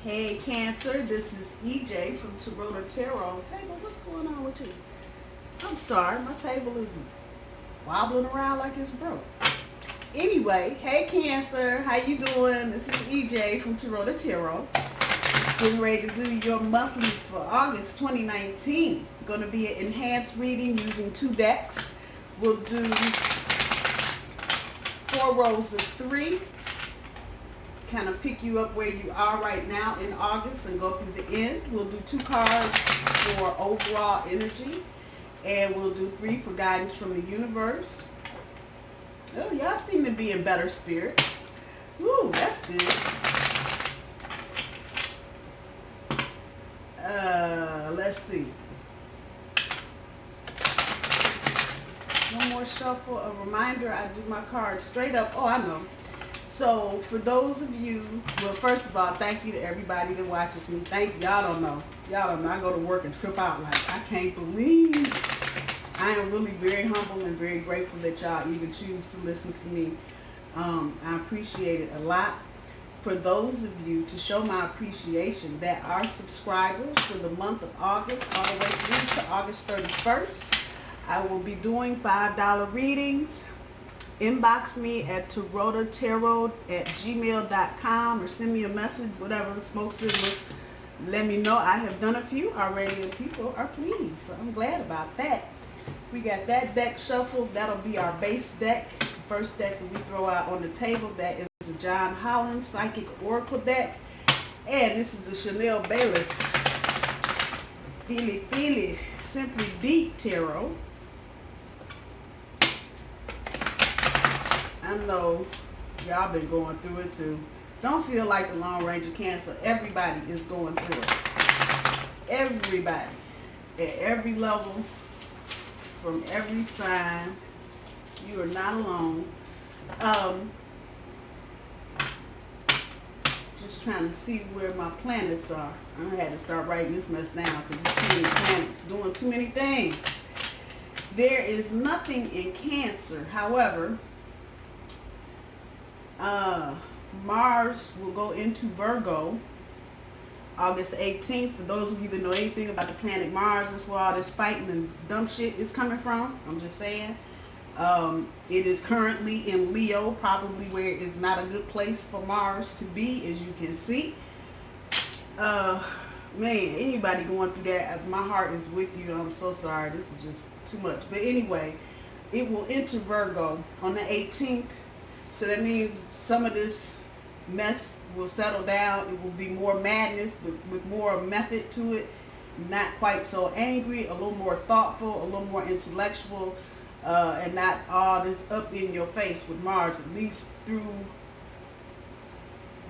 Hey Cancer, this is EJ from Taurota Tarot. Table, what's going on with you? I'm sorry, my table is wobbling around like it's broke. Anyway, hey Cancer, how you doing? This is EJ from Taurota Tarot. Getting ready to do your monthly for August 2019. Going to be an enhanced reading using 2 decks. We'll do 4 rows of 3. Kind of pick you up where you are right now in August and go through the end. We'll do 2 cards for overall energy, and we'll do 3 for guidance from the universe. Oh, y'all seem to be in better spirits. Ooh, that's good. Let's see. One more shuffle. A reminder, I do my cards straight up. Oh, I know. So for those of you, well, first of all, thank you to everybody that watches me. Y'all don't know. I go to work and trip out like, I can't believe. I am really very humble and very grateful that y'all even choose to listen to me. I appreciate it a lot. For those of you, to show my appreciation, that are subscribers for the month of August all the way through to August 31st, I will be doing $5 readings. Inbox me at tarotatarot@gmail.com or send me a message, whatever, smoke signal. Let me know. I have done a few already and people are pleased, so I'm glad about that. We got that deck shuffled. That'll be our base deck. First deck that we throw out on the table, that is a John Holland Psychic Oracle deck. And this is a Chanel Bayless Fili Simply Deep Tarot. I know y'all been going through it too. Don't feel like the Lone Ranger Cancer. Everybody is going through it. Everybody. At every level. From every sign. You are not alone. Just trying to see where my planets are. I had to start writing this mess down because there's too many planets doing too many things. There is nothing in Cancer. However, Mars will go into Virgo August 18th. For those of you that know anything about the planet Mars, that's where all this fighting and dumb shit is coming from. I'm just saying. It is currently in Leo, probably where it's not a good place for Mars to be, as you can see. Man, anybody going through that, my heart is with you. I'm so sorry. This is just too much. But anyway, it will enter Virgo on the 18th. So that means some of this mess will settle down. It will be more madness with more method to it. Not quite so angry, a little more thoughtful, a little more intellectual, and not all this up in your face with Mars, at least through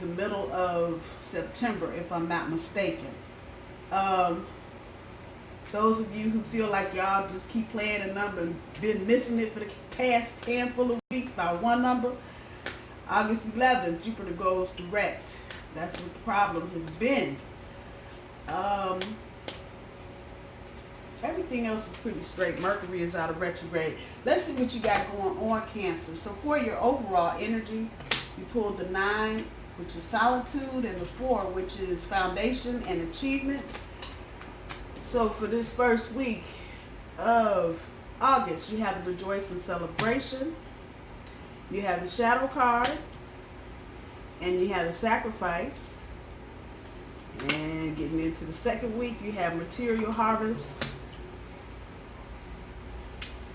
the middle of September, if I'm not mistaken. Those of you who feel like y'all just keep playing a number and been missing it for the past handful of weeks by one number, August 11th, Jupiter goes direct. That's what the problem has been. Everything else is pretty straight. Mercury is out of retrograde. Let's see what you got going on, Cancer. So for your overall energy, you pulled the 9, which is solitude, and the 4, which is foundation and achievements. So for this first week of August, you have the rejoice and celebration. You have the shadow card, and you have the sacrifice. And getting into the second week, you have material harvest,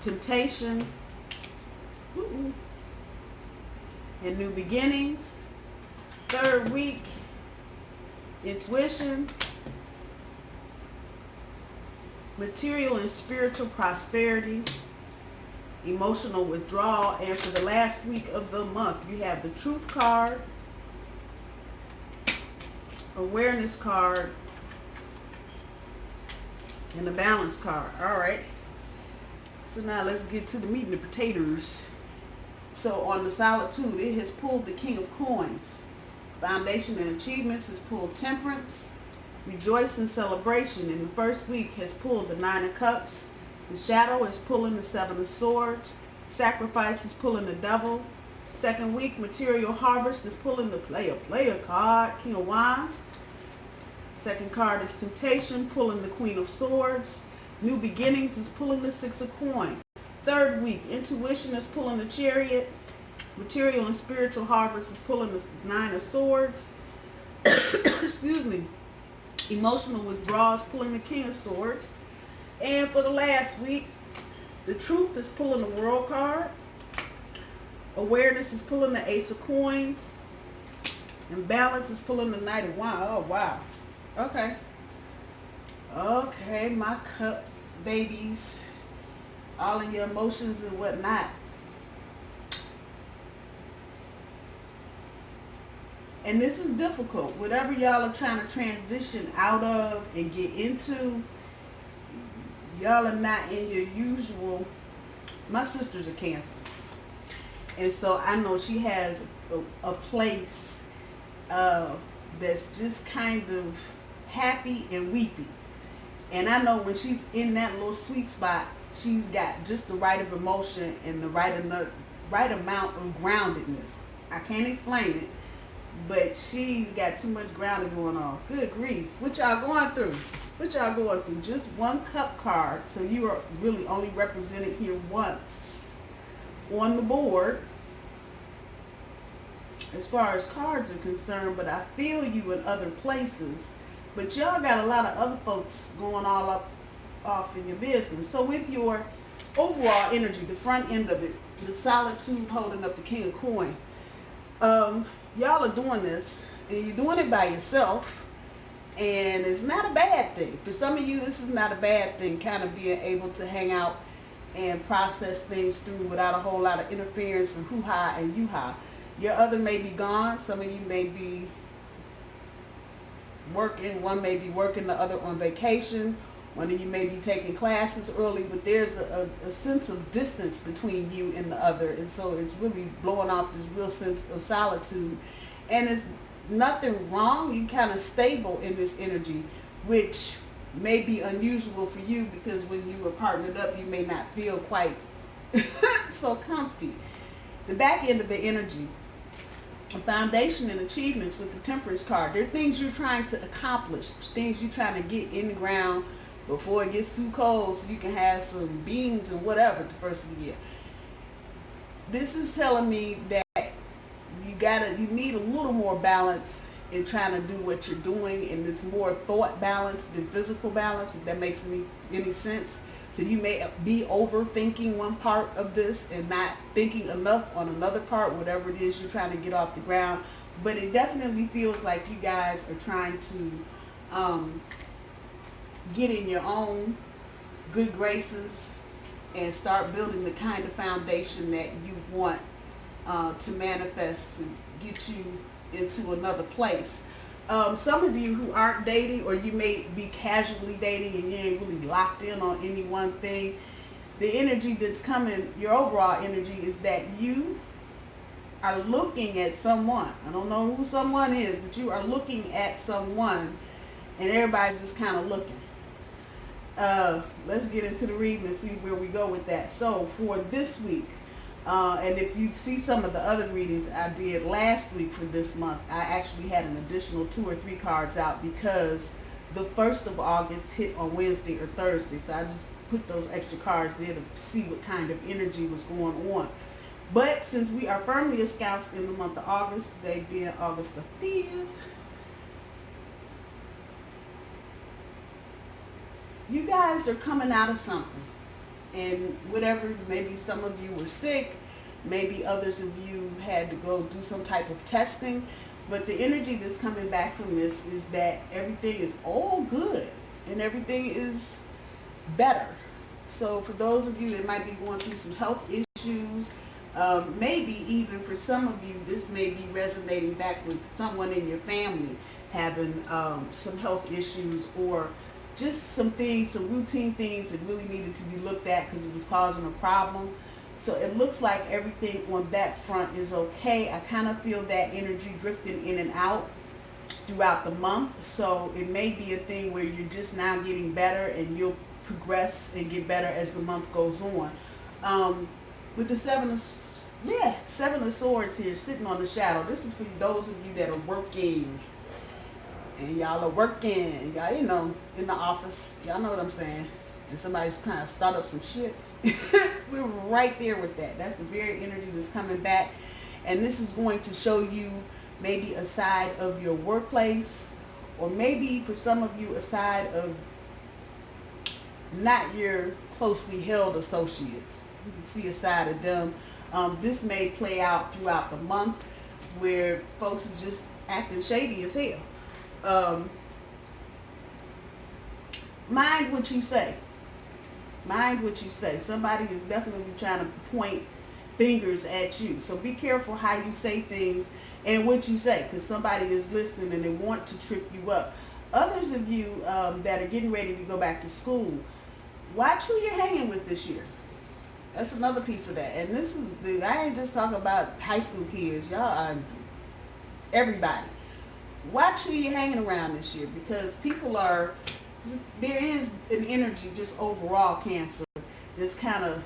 temptation, and new beginnings. Third week, intuition, material and spiritual prosperity, emotional withdrawal. And for the last week of the month, you have the truth card, awareness card, and the balance card. All right. So now let's get to the meat and the potatoes. So on the solitude, it has pulled the King of Coins. Foundation and achievements has pulled temperance. Rejoice and celebration in the first week has pulled the 9 of Cups. The shadow is pulling the 7 of Swords. Sacrifice is pulling the Devil. Second week, material harvest is pulling the player card, King of Wands. Second card is Temptation, pulling the Queen of Swords. New Beginnings is pulling the Six of Coins. Third week, Intuition is pulling the Chariot. Material and Spiritual Harvest is pulling the Nine of Swords. Excuse me. Emotional Withdrawal is pulling the King of Swords. And for the last week, the Truth is pulling the World card. Awareness is pulling the Ace of Coins. And Balance is pulling the Knight of Wands. Oh, wow. Okay. Okay, my cup babies. All of your emotions and whatnot. And this is difficult. Whatever y'all are trying to transition out of and get into, y'all are not in your usual. My sister's a Cancer. And so I know she has a place that's just kind of happy and weepy. And I know when she's in that little sweet spot, she's got just the right of emotion and the right amount of groundedness. I can't explain it, but she's got too much grounding going on. Good grief. What y'all going through? What y'all going through? Just one cup card. So you are really only represented here once on the board as far as cards are concerned, but I feel you in other places. But y'all got a lot of other folks going all up off in your business. So with your overall energy, the front end of it, the solitude holding up the King of Coins, y'all are doing this, and you're doing it by yourself, and it's not a bad thing. For some of you, this is not a bad thing, kind of being able to hang out and process things through without a whole lot of interference and hoo-ha and you-ha. Your other may be gone. Some of you may be working. One may be working, the other on vacation. One of you may be taking classes early, but there's a sense of distance between you and the other. And so it's really blowing off this real sense of solitude. And it's nothing wrong. You're kind of stable in this energy, which may be unusual for you because when you are partnered up, you may not feel quite so comfy. The back end of the energy, a foundation and achievements with the Temperance card. There are things you're trying to accomplish, things you're trying to get in the ground before it gets too cold so you can have some beans and whatever the first of the year. This is telling me that you need a little more balance in trying to do what you're doing, and it's more thought balance than physical balance, if that makes any sense. So you may be overthinking one part of this and not thinking enough on another part, whatever it is you're trying to get off the ground. But it definitely feels like you guys are trying to get in your own good graces and start building the kind of foundation that you want to manifest and get you into another place. Some of you who aren't dating, or you may be casually dating and you ain't really locked in on any one thing, the energy that's coming, your overall energy, is that you are looking at someone. I don't know who someone is, but you are looking at someone and everybody's just kind of looking. Let's get into the reading and see where we go with that. So for this week, and if you see some of the other readings I did last week for this month, I actually had an additional 2 or 3 cards out because the 1st of August hit on Wednesday or Thursday. So I just put those extra cards there to see what kind of energy was going on. But since we are firmly espoused in the month of August, today being August the 5th, you guys are coming out of something. And whatever, maybe some of you were sick, maybe others of you had to go do some type of testing, but the energy that's coming back from this is that everything is all good and everything is better. So for those of you that might be going through some health issues, maybe even for some of you, this may be resonating back with someone in your family having some health issues, or just some things, some routine things that really needed to be looked at because it was causing a problem. So it looks like everything on that front is okay. I kind of feel that energy drifting in and out throughout the month. So it may be a thing where you're just now getting better and you'll progress and get better as the month goes on. With the Seven of Swords here sitting on the shadow, this is for those of you that are working. and y'all are working, y'all, you know, in the office, y'all know what I'm saying, and somebody's kind of start up some shit, we're right there with that. That's the very energy that's coming back. And this is going to show you maybe a side of your workplace, or maybe for some of you a side of not your closely held associates. You can see a side of them. This may play out throughout the month where folks is just acting shady as hell. Mind what you say. Mind what you say. Somebody is definitely trying to point fingers at you. So be careful how you say things and what you say, because somebody is listening and they want to trip you up. Others of you that are getting ready to go back to school, watch who you're hanging with this year. That's another piece of that. And this is, I ain't just talking about high school kids. Y'all are everybody. Watch who you're hanging around this year, because people are, there is an energy just overall, Cancer, that's kind of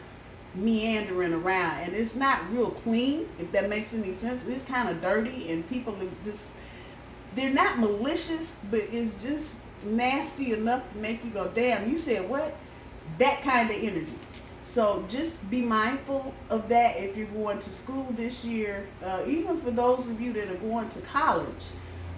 meandering around, and it's not real clean, if that makes any sense. It's kind of dirty, and people are just, they're not malicious, but it's just nasty enough to make you go, damn, you said what? That kind of energy. So just be mindful of that if you're going to school this year, even for those of you that are going to college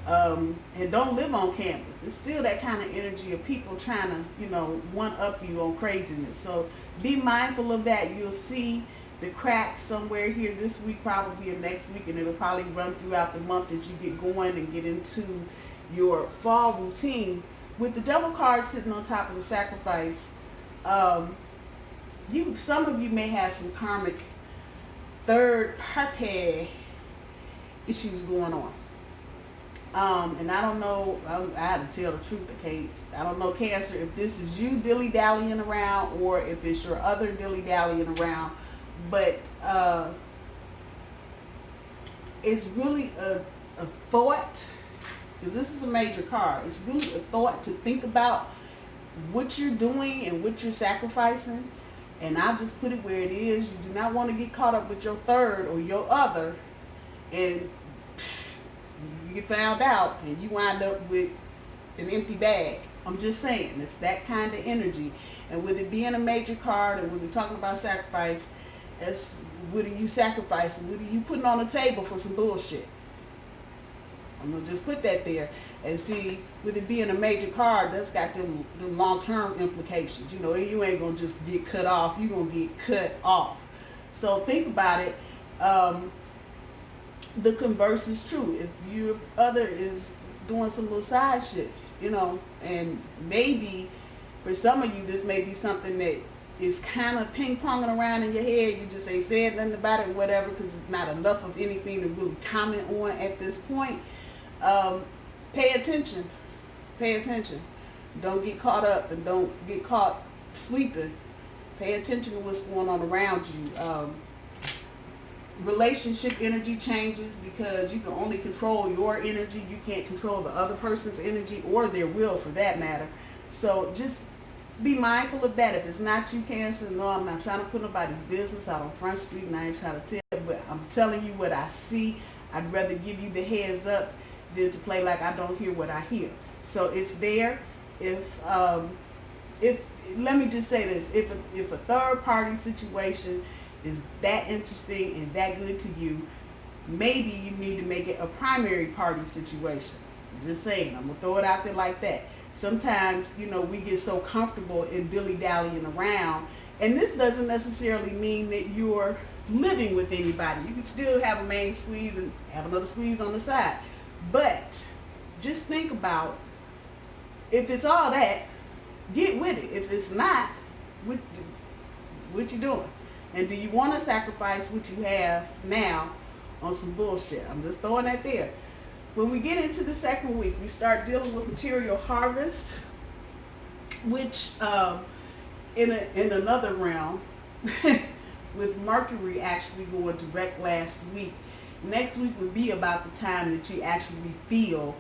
and don't live on campus. It's still that kind of energy of people trying to, you know, one up you on craziness. So be mindful of that. You'll see the cracks somewhere here this week, probably, or next week, and it'll probably run throughout the month that you get going and get into your fall routine. With the double card sitting on top of the sacrifice, some of you may have some karmic third party issues going on. And I don't know, I had to tell the truth, okay? I don't know, Cancer, if this is you dilly-dallying around or if it's your other dilly-dallying around, but it's really a thought, because this is a major card. It's really a thought to think about what you're doing and what you're sacrificing. And I'll just put it where it is. You do not want to get caught up with your third or your other, and you get found out and you wind up with an empty bag. I'm just saying, it's that kind of energy. And with it being a major card, and with it talking about sacrifice, it's, what are you sacrificing? What are you putting on the table for some bullshit? I'm going to just put that there. And see, with it being a major card, that's got them long-term implications. You know, you ain't going to just get cut off. You're going to get cut off. So think about it. The converse is true. If your other is doing some little side shit, you know, and maybe for some of you, this may be something that is kind of ping-ponging around in your head. You just ain't said nothing about it, whatever, because it's not enough of anything to really comment on at this point. Pay attention. Pay attention. Don't get caught up and don't get caught sleeping. Pay attention to what's going on around you. Relationship energy changes because you can only control your energy. You can't control the other person's energy or their will, for that matter. So just be mindful of that. If it's not you, Cancer, no, I'm not trying to put nobody's business out on Front Street, and I ain't trying to tell, but I'm telling you what I see. I'd rather give you the heads up than to play like I don't hear what I hear. So it's there. If let me just say this, if a third party situation is that interesting and that good to you, maybe you need to make it a primary party situation. I'm just saying, I'm gonna throw it out there like that. Sometimes, you know, we get so comfortable in dilly-dallying around, and this doesn't necessarily mean that you're living with anybody. You can still have a main squeeze and have another squeeze on the side. But just think about, if it's all that, get with it. If it's not, what you doing? And do you want to sacrifice what you have now on some bullshit? I'm just throwing that there. When we get into the second week, we start dealing with material harvest, which in another realm, with Mercury actually going direct last week. Next week would be about the time that you actually feel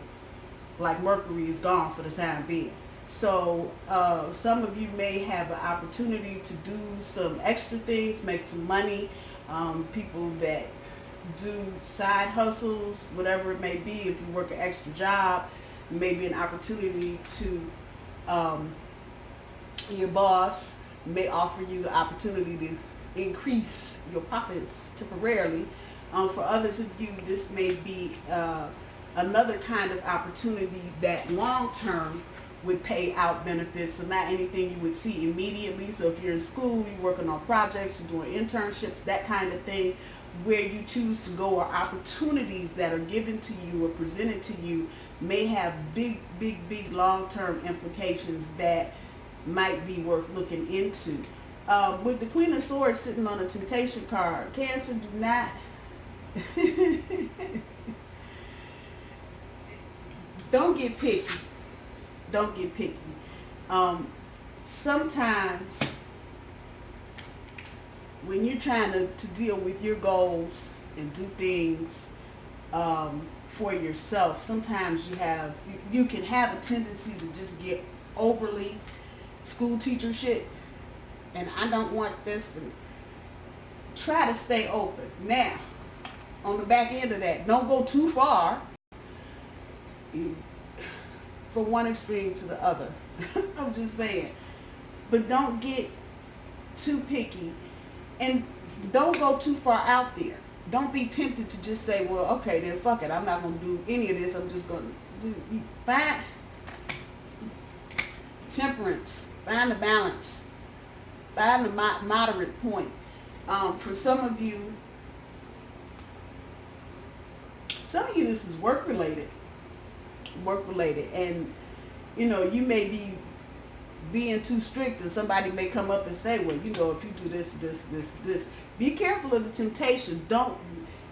like Mercury is gone for the time being. So some of you may have an opportunity to do some extra things, make some money. People that do side hustles, whatever it may be, if you work an extra job, maybe an opportunity to, your boss may offer you the opportunity to increase your profits temporarily. For others of you, this may be another kind of opportunity that long term would pay out benefits. So not anything you would see immediately. So if you're in school, you're working on projects, you're doing internships, that kind of thing, where you choose to go, or opportunities that are given to you or presented to you may have big long-term implications that might be worth looking into. With the Queen of Swords sitting on a temptation card, Cancer, do not don't get picky. Don't get picky. Sometimes when you're trying to deal with your goals and do things for yourself, sometimes you can have a tendency to just get overly school teacher shit, and I don't want this, and try to stay open. Now, on the back end of that, don't go too far from one extreme to the other. I'm just saying. But don't get too picky, and don't go too far out there. Don't be tempted to just say, well, okay, then fuck it, I'm not going to do any of this, I'm just going to do, find temperance, find the balance, find the moderate point. For some of you, this is work related, and you may be being too strict, and somebody may come up and say, well, if you do this, be careful of the temptation. Don't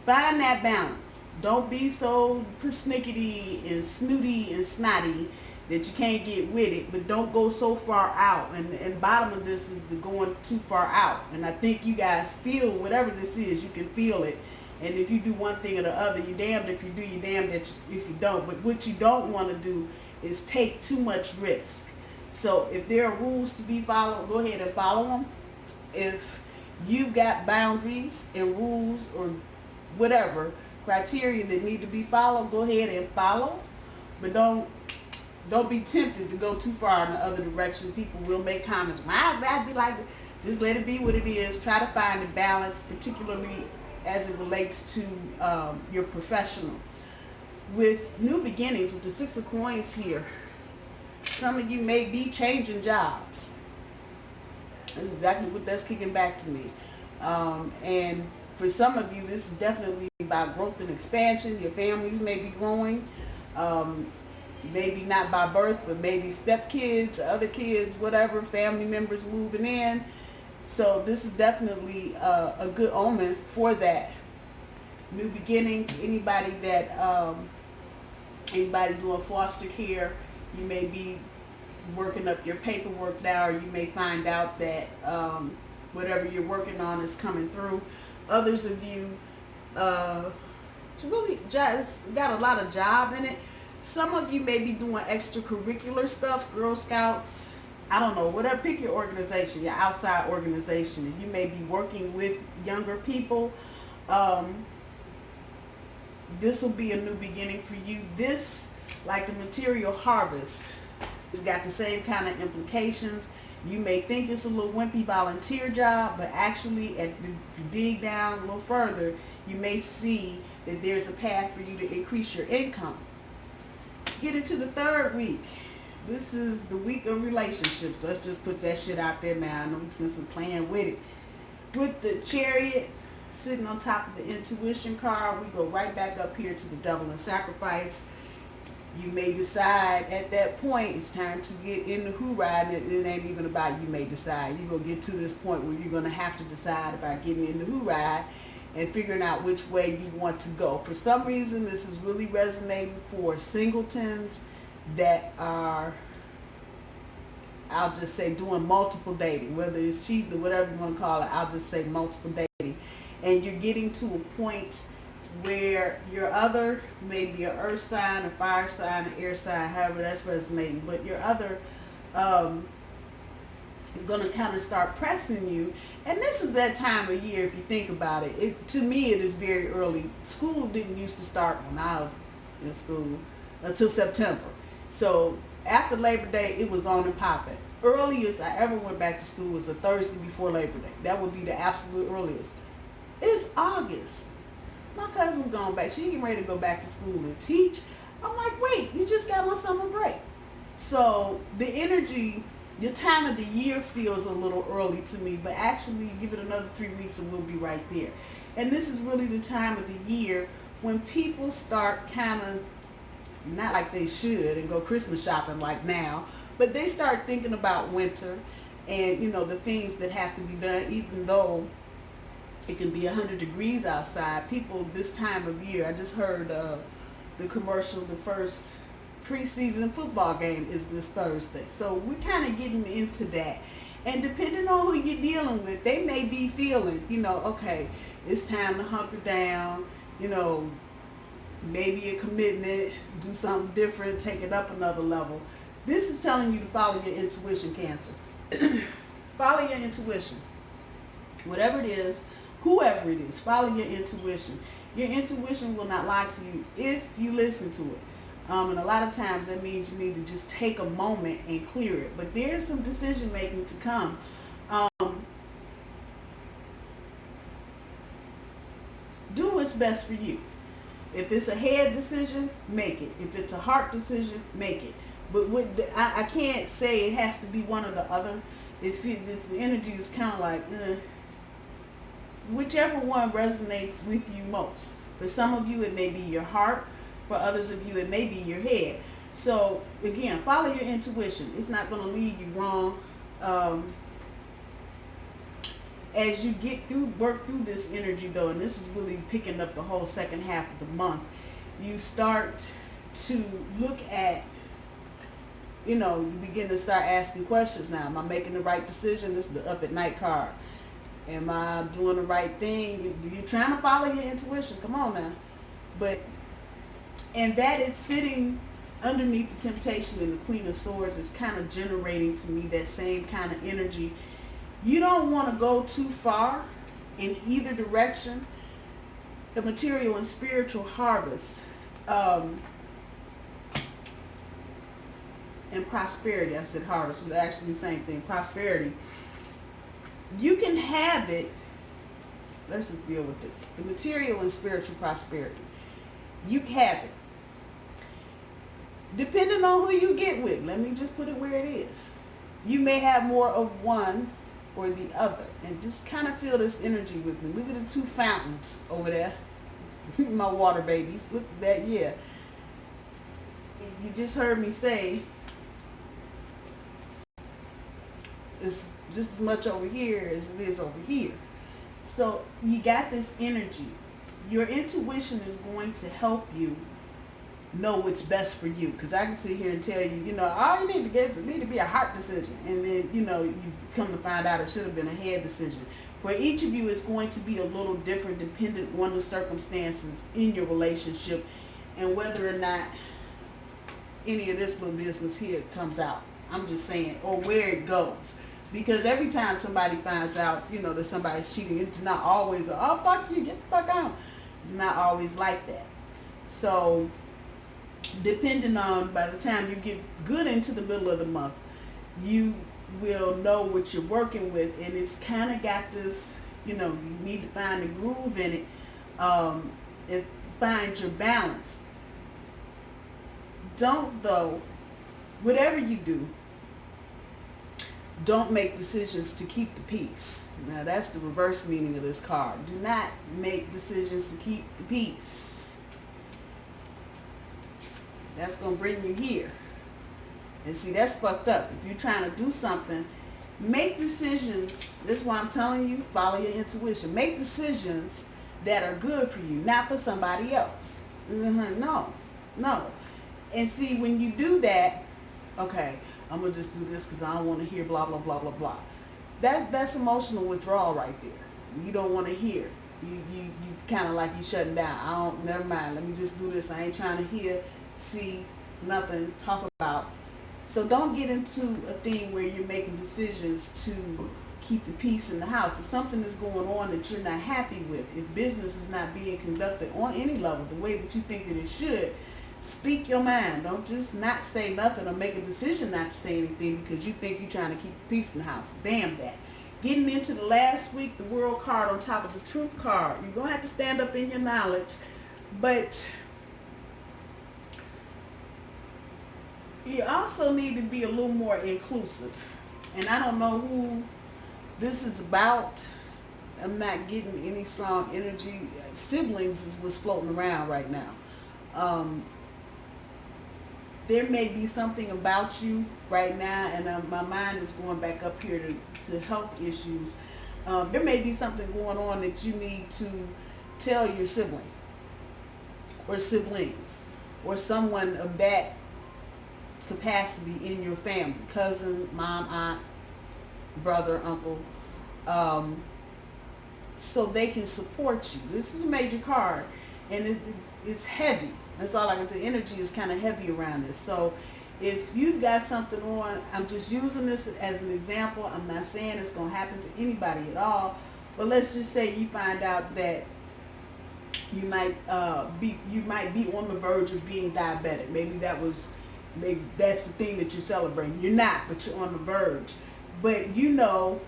find that balance. Don't be so persnickety and snooty and snotty that you can't get with it, but don't go so far out. And bottom of this is the going too far out. And I think you guys feel whatever this is, you can feel it. And if you do one thing or the other, you're damned if you do, you're damned if you don't. But what you don't want to do is take too much risk. So if there are rules to be followed, go ahead and follow them. If you've got boundaries and rules or whatever criteria that need to be followed, go ahead and follow. But don't be tempted to go too far in the other direction. People will make comments. Why would that be like that? Just let it be what it is. Try to find a balance, particularly as it relates to your professional. With new beginnings, with the Six of Coins here, some of you may be changing jobs. That's exactly what that's kicking back to me. And for some of you, this is definitely about growth and expansion. Your families may be growing. Maybe not by birth, but maybe stepkids, other kids, whatever, family members moving in. So this is definitely a good omen for that. New beginnings. Anybody doing foster care, you may be working up your paperwork now, or you may find out that whatever you're working on is coming through. Others of you really just got a lot of job in it. Some of you may be doing extracurricular stuff, Girl Scouts, I don't know, whatever, pick your organization, your outside organization. And you may be working with younger people. This will be a new beginning for you. This, like the material harvest, it's got the same kind of implications. You may think it's a little wimpy volunteer job, but actually, if you dig down a little further, you may see that there's a path for you to increase your income. Get into the third week. This is the week of relationships. Let's just put that shit out there now. I know since I'm playing with it. With the Chariot sitting on top of the intuition card, we go right back up here to the Double and Sacrifice. You may decide at that point it's time to get in the who ride. It ain't even about you may decide. You're going to get to this point where you're going to have to decide about getting in the who ride and figuring out which way you want to go. For some reason, this is really resonating for singletons that are, I'll just say, doing multiple dating, whether it's cheating or whatever you want to call it. I'll just say multiple dating. And you're getting to a point where your other, maybe an earth sign, a fire sign, an air sign, however that's resonating, but your other going to kind of start pressing you. And this is that time of year, if you think about it. To me, it is very early. School didn't used to start when I was in school until September. So after Labor Day, it was on and popping. Earliest I ever went back to school was a Thursday before Labor Day. That would be the absolute earliest. It's August. My cousin's going back. She getting ready to go back to school and teach. I'm like, wait, you just got on summer break. So the energy, the time of the year feels a little early to me, but actually give it another 3 weeks and we'll be right there. And this is really the time of the year when people start kind of, not like they should and go Christmas shopping like now, but they start thinking about winter and, you know, the things that have to be done, even though it can be 100 degrees outside. People this time of year, I just heard the commercial, the first preseason football game is this Thursday. So we're kind of getting into that. And depending on who you're dealing with, they may be feeling, you know, okay, it's time to hunker down, you know, maybe a commitment, do something different, take it up another level. This is telling you to follow your intuition, Cancer. Follow your intuition. Whatever it is, whoever it is, follow your intuition. Your intuition will not lie to you if you listen to it. And a lot of times that means you need to just take a moment and clear it. But there's some decision making to come. Do what's best for you. If it's a head decision, make it. If it's a heart decision, make it. But I can't say it has to be one or the other. If the energy is kind of like, whichever one resonates with you most. For some of you, it may be your heart. For others of you, it may be your head. So again, follow your intuition. It's not going to lead you wrong. As you work through this energy though, and this is really picking up the whole second half of the month, you start to look at, you know, you begin to start asking questions now. Am I making the right decision? This is the up at night card. Am I doing the right thing? You're trying to follow your intuition. Come on now. And that it's sitting underneath the temptation and the Queen of Swords is kind of generating to me that same kind of energy. You don't want to go too far in either direction. The material and spiritual harvest and prosperity. I said harvest, but actually the same thing. Prosperity. You can have it. Let's just deal with this. The material and spiritual prosperity. You have it. Depending on who you get with. Let me just put it where it is. You may have more of one or the other. And just kind of feel this energy with me. Look at the two fountains over there. My water babies. Look at that, yeah. You just heard me say it's just as much over here as it is over here. So you got this energy. Your intuition is going to help you know what's best for you. Because I can sit here and tell you, you know, all you need to get is it need to be a heart decision. And then, you know, you come to find out it should have been a head decision. For each of you, it's going to be a little different dependent on the circumstances in your relationship and whether or not any of this little business here comes out. I'm just saying, or where it goes. Because every time somebody finds out, you know, that somebody's cheating, it's not always, oh, fuck you, get the fuck out. It's not always like that. So, depending on, by the time you get good into the middle of the month, you will know what you're working with. And it's kind of got this, you know, you need to find a groove in it and find your balance. Don't, though, whatever you do, don't make decisions to keep the peace. Now that's the reverse meaning of this card. Do not make decisions to keep the peace. That's going to bring you here. And see, that's fucked up. If you're trying to do something, make decisions. This is why I'm telling you, follow your intuition. Make decisions that are good for you, not for somebody else. No. And see, when you do that, okay, I'm going to just do this because I don't want to hear blah, blah, blah, blah, blah. That's emotional withdrawal right there. You don't want to hear. You kind of like you shutting down. Never mind. Let me just do this. I ain't trying to hear, see, nothing, talk about. So don't get into a thing where you're making decisions to keep the peace in the house. If something is going on that you're not happy with, if business is not being conducted on any level the way that you think that it should, Speak your mind. Don't just not say nothing or make a decision not to say anything because you think you're trying to keep the peace in the house. Damn that. Getting into the last week, the world card on top of the truth card. You're going to have to stand up in your knowledge, but you also need to be a little more inclusive. And I don't know who this is about. I'm not getting any strong energy. Siblings is what's floating around right now. There may be something about you right now, and my mind is going back up here to health issues. There may be something going on that you need to tell your sibling or siblings or someone of that capacity in your family, cousin, mom, aunt, brother, uncle, so they can support you. This is a major card, and it's heavy. That's all I can tell. Energy is kind of heavy around this. So if you've got something on, I'm just using this as an example. I'm not saying it's going to happen to anybody at all, but let's just say you find out that you might be on the verge of being diabetic. Maybe that's the thing that you're celebrating. You're not, but you're on the verge. But you know,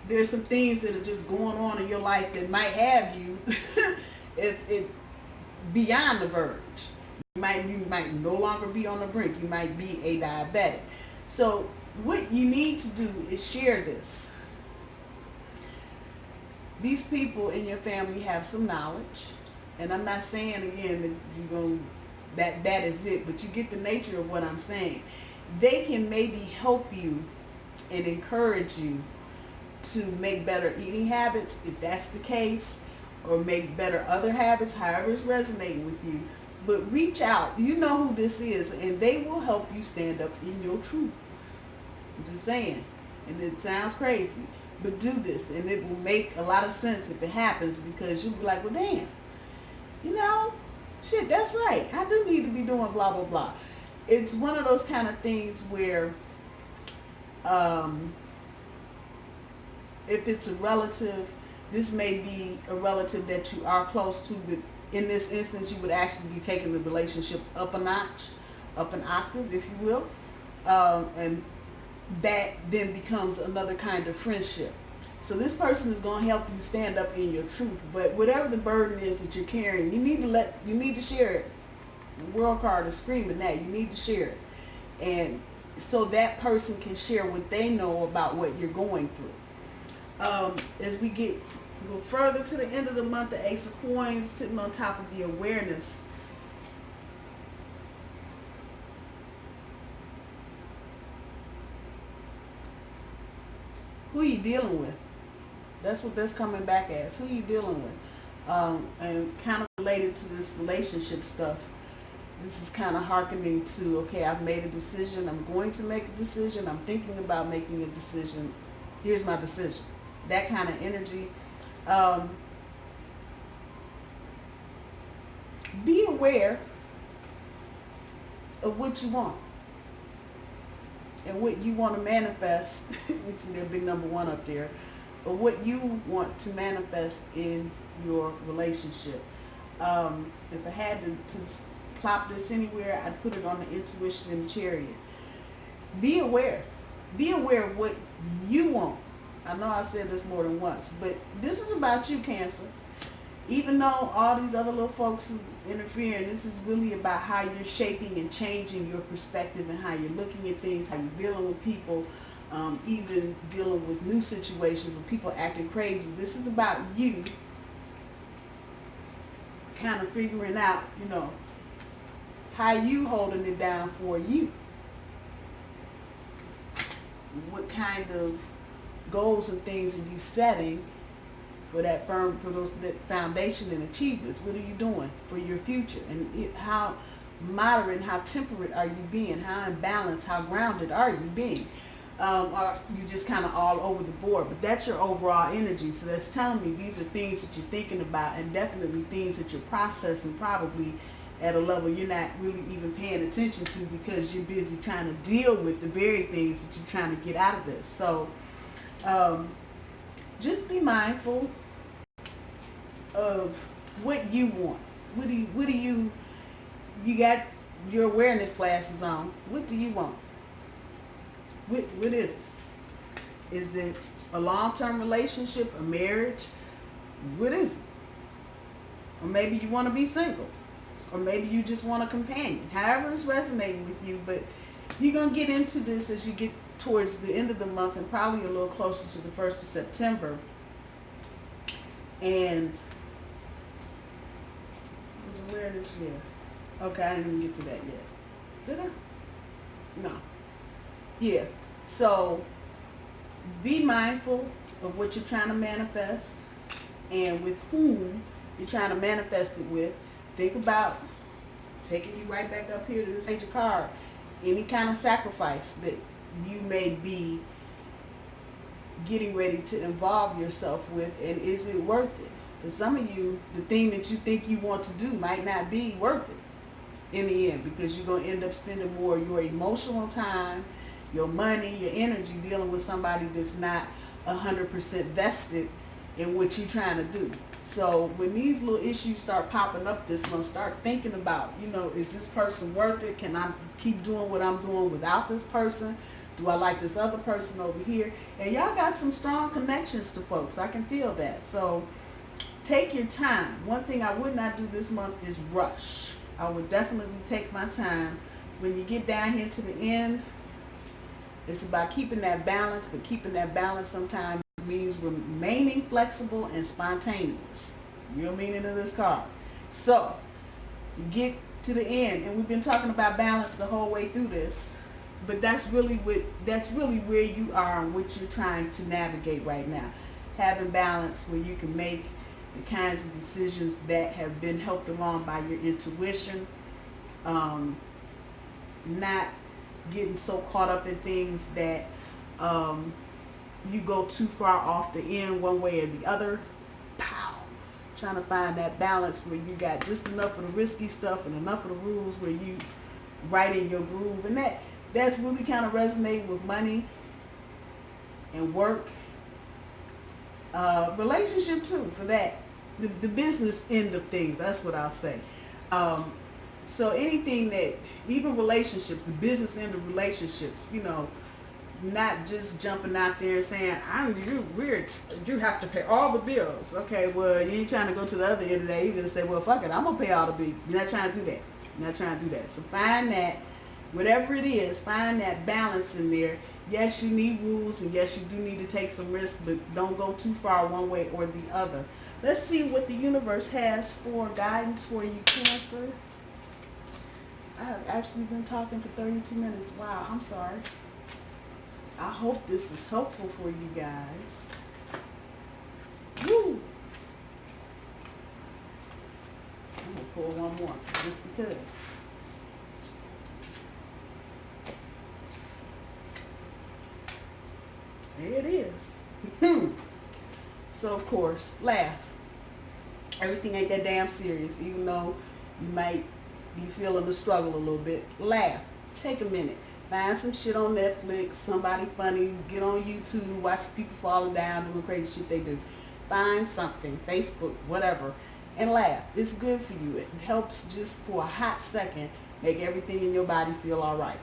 there's some things that are just going on in your life that might have you it beyond the verge. You might no longer be on the brink. You might be a diabetic. So what you need to do is share this. These people in your family have some knowledge, and I'm not saying again that you're going that is it, but you get the nature of what I'm saying. They can maybe help you and encourage you to make better eating habits, if that's the case, or make better other habits, however it's resonating with you. But reach out. You know who this is, and they will help you stand up in your truth. I'm just saying. And it sounds crazy, but do this, and it will make a lot of sense if it happens, because you'll be like, well, damn, you know, shit, that's right. I do need to be doing blah, blah, blah. It's one of those kind of things where if it's a relative, this may be a relative that you are close to, but in this instance, you would actually be taking the relationship up a notch, up an octave, if you will. And that then becomes another kind of friendship. So this person is going to help you stand up in your truth. But whatever the burden is that you're carrying, you need to share it. The world card is screaming that. You need to share it. And so that person can share what they know about what you're going through. As we go further to the end of the month, the Ace of Coins sitting on top of the awareness. Who you dealing with? That's what that's coming back as. Who you dealing with? And kind of related to this relationship stuff. This is kind of hearkening to, okay, I've made a decision. I'm going to make a decision. I'm thinking about making a decision. Here's my decision. That kind of energy. Be aware of what you want and what you want to manifest. It's their big number one up there. Or what you want to manifest in your relationship. If I had to plop this anywhere, I'd put it on the intuition and the chariot. Be aware. Be aware of what you want. I know I've said this more than once, but this is about you, Cancer. Even though all these other little folks is interfering, this is really about how you're shaping and changing your perspective and how you're looking at things, how you're dealing with people, even dealing with new situations with people acting crazy. This is about you kind of figuring out, how you holding it down for you. What kind of goals and things are you setting for that foundation and achievements? What are you doing for your future? And how moderate, how temperate are you being? How in balance, how grounded are you being? Or you just kind of all over the board? But that's your overall energy. So that's telling me these are things that you're thinking about, and definitely things that you're processing, probably at a level you're not really even paying attention to, because you're busy trying to deal with the very things that you're trying to get out of this. So just be mindful of what you want. What do you got your awareness glasses on. What do you want? What is it? Is it a long-term relationship, a marriage? What is it? Or maybe you want to be single. Or maybe you just want a companion. However it's resonating with you. But you're going to get into this as you get towards the end of the month and probably a little closer to the 1st of September. And was awareness, yeah. Okay, I didn't even get to that yet. Did I? No. Yeah. So be mindful of what you're trying to manifest and with whom you're trying to manifest it with. Think about taking you right back up here to this major card. Any kind of sacrifice that you may be getting ready to involve yourself with, and is it worth it? For some of you, the thing that you think you want to do might not be worth it in the end, because you're going to end up spending more of your emotional time, your money, your energy dealing with somebody that's not 100% vested in what you're trying to do. So when these little issues start popping up this month, start thinking about, is this person worth it? Can I keep doing what I'm doing without this person? Do I like this other person over here? And y'all got some strong connections to folks. I can feel that. So take your time. One thing I would not do this month is rush. I would definitely take my time. When you get down here to the end, it's about keeping that balance, but keeping that balance sometimes means remaining flexible and spontaneous. Real meaning of this card. So you get to the end, and we've been talking about balance the whole way through this, but that's really where you are and what you're trying to navigate right now. Having balance where you can make the kinds of decisions that have been helped along by your intuition, not getting so caught up in things that you go too far off the end one way or the other. Pow! Trying to find that balance where you got just enough of the risky stuff and enough of the rules where you right in your groove. And that's really kind of resonating with money and work. Relationship too, for that. The business end of things, that's what I'll say. So anything that, even relationships, the business end of relationships, not just jumping out there and saying, you have to pay all the bills. Okay, well, you ain't trying to go to the other end of that either and say, well, fuck it, I'm going to pay all the bills. You're not trying to do that. You're not trying to do that. So find that, whatever it is, find that balance in there. Yes, you need rules, and yes, you do need to take some risks, but don't go too far one way or the other. Let's see what the universe has for guidance for you, Cancer. I've actually been talking for 32 minutes. Wow, I'm sorry. I hope this is helpful for you guys. Woo! I'm going to pull one more, just because. There it is. So, of course, laugh. Everything ain't that damn serious, even though you might be feeling the struggle a little bit. Laugh. Take a minute. Find some shit on Netflix, somebody funny, get on YouTube, watch people falling down, doing crazy shit they do. Find something, Facebook, whatever, and laugh. It's good for you. It helps just for a hot second make everything in your body feel all right.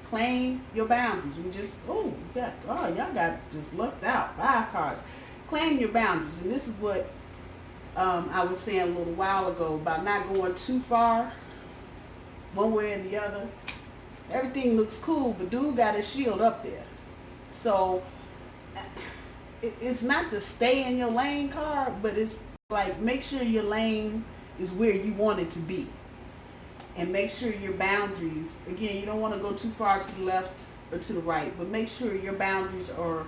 Claim your boundaries. Y'all got just lucked out. 5 cards. Claim your boundaries. And this is what I was saying a little while ago about not going too far one way or the other. Everything looks cool, but dude got his shield up there. So it's not the stay in your lane card, but it's like make sure your lane is where you want it to be. And make sure your boundaries, again, you don't want to go too far to the left or to the right, but make sure your boundaries are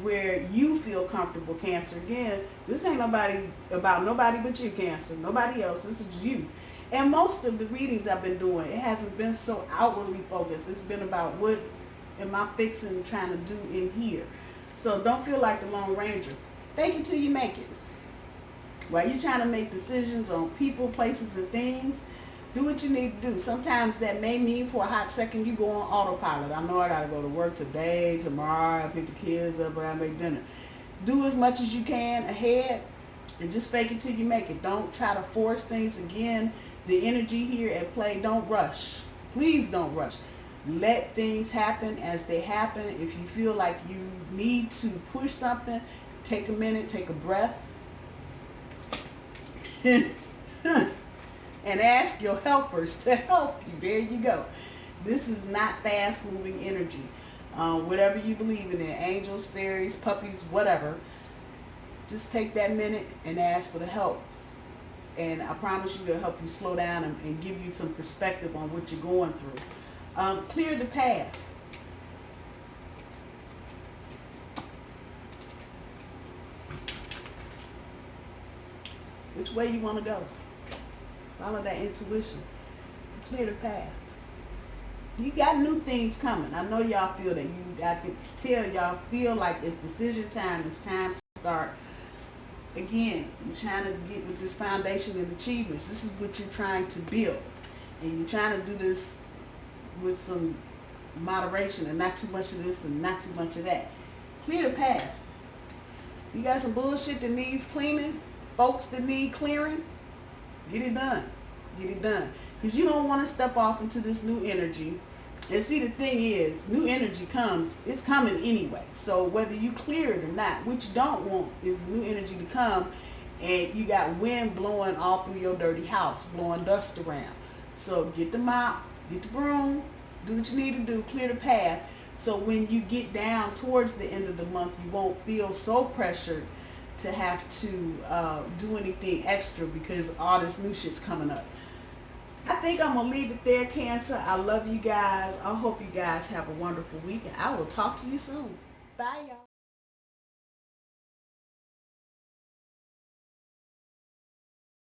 where you feel comfortable, Cancer. Again, this ain't about nobody but you, Cancer. Nobody else. This is you. And most of the readings I've been doing, it hasn't been so outwardly focused. It's been about what am I fixing and trying to do in here. So don't feel like the Lone Ranger. Fake it till you make it. While you're trying to make decisions on people, places, and things, do what you need to do. Sometimes that may mean for a hot second you go on autopilot. I know I got to go to work today, tomorrow, I pick the kids up, I got to make dinner. Do as much as you can ahead and just fake it till you make it. Don't try to force things again. the energy here at play. Don't rush. Please don't rush. Let things happen as they happen. If you feel like you need to push something, take a minute, take a breath, and ask your helpers to help you. There you go. This is not fast-moving energy. Whatever you believe in, angels, fairies, puppies, whatever, just take that minute and ask for the help. And I promise you they'll help you slow down and give you some perspective on what you're going through. Clear the path. Which way you want to go. Follow that intuition. Clear the path. You got new things coming. I know y'all feel that. I can tell y'all feel like it's decision time. It's time to start. Again, you're trying to get with this foundation and achievements. This is what you're trying to build. And you're trying to do this with some moderation and not too much of this and not too much of that. Clear the path. You got some bullshit that needs cleaning, folks that need clearing, get it done. Get it done. Because you don't want to step off into this new energy. And see, the thing is, new energy comes, it's coming anyway. So whether you clear it or not, what you don't want is the new energy to come and you got wind blowing all through your dirty house, blowing dust around. So get the mop, get the broom, do what you need to do, clear the path. So when you get down towards the end of the month, you won't feel so pressured to have to do anything extra because all this new shit's coming up. I think I'm going to leave it there, Cancer. I love you guys. I hope you guys have a wonderful week, and I will talk to you soon. Bye, y'all.